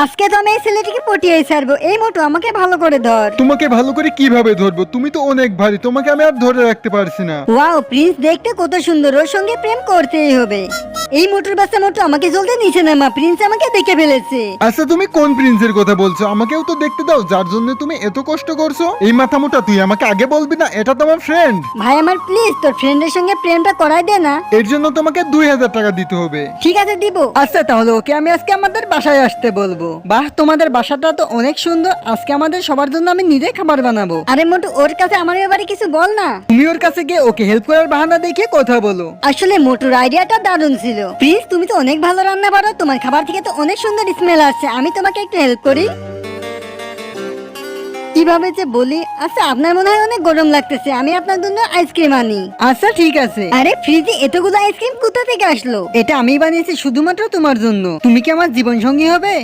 আজকে তো আমি এই ছেলেটিকে পটিয়ে ছাড়বো। এই মোটু আমাকে ভালো করে ধর। তোমাকে ভালো করে কিভাবে ধরবো? তুমি তো অনেক ভারী, তোমাকে আমি আর ধরে রাখতে পারছি না। ওয়াও, প্রিন্স দেখতে কত সুন্দর, ওর সঙ্গে প্রেম করতেই হবে। এই মোটুর বাচ্চা মোটু আমাকে জলদি নিচে নামা, প্রিন্স আমাকে দেখে ফেলেছে। আচ্ছা, তুমি কোন প্রিন্সের কথা বলছো? আমাকেও তো দেখতে দাও, যার জন্য তুমি এত কষ্ট করছো। এই মাথা মোটা, তুই আমাকে আগে বলবি না এটা তোমার ফ্রেন্ড? ভাই আমার প্লিজ তোর ফ্রেন্ডের সঙ্গে প্রেমটা করাই দে না। এর জন্য তোমাকে 2000 টাকা দিতে হবে। ঠিক আছে দিব। আচ্ছা তাহলে ওকে আমি আজকে আমাদের বাসায় আসতে বলবো। বাহ, তোমাদের বাসাটা তো অনেক সুন্দর। আজকে আমাদের সবার জন্য আমি নিজে খাবার বানাবো। আরে মোটু ওর কাছে আমার ব্যাপারে কিছু বল না। তুমি ওর কাছে গিয়ে ওকে হেল্প করার বাহানা দেখিয়ে কথা বলো। আসলে মোটুর আইডিয়াটা দারুণ ছিল। প্লিজ তুমি তো অনেক ভালো রান্না পারো, তোমার খাবার থেকে তো অনেক সুন্দর স্মেল আসছে। আমি তোমাকে একটু হেল্প করি। কিভাবে যে বলি, আচ্ছা আপনার মনে হয় অনেক গরম লাগতেছে, আমি আপনার জন্য আইসক্রিম আনি। আচ্ছা ঠিক আছে। আরে ফ্রিজে এতগুলো আইসক্রিম কোথা থেকে আসলো? এটা আমি বানিয়েছি শুধুমাত্র তোমার জন্য। তুমি কি আমার জীবন সঙ্গী হবে?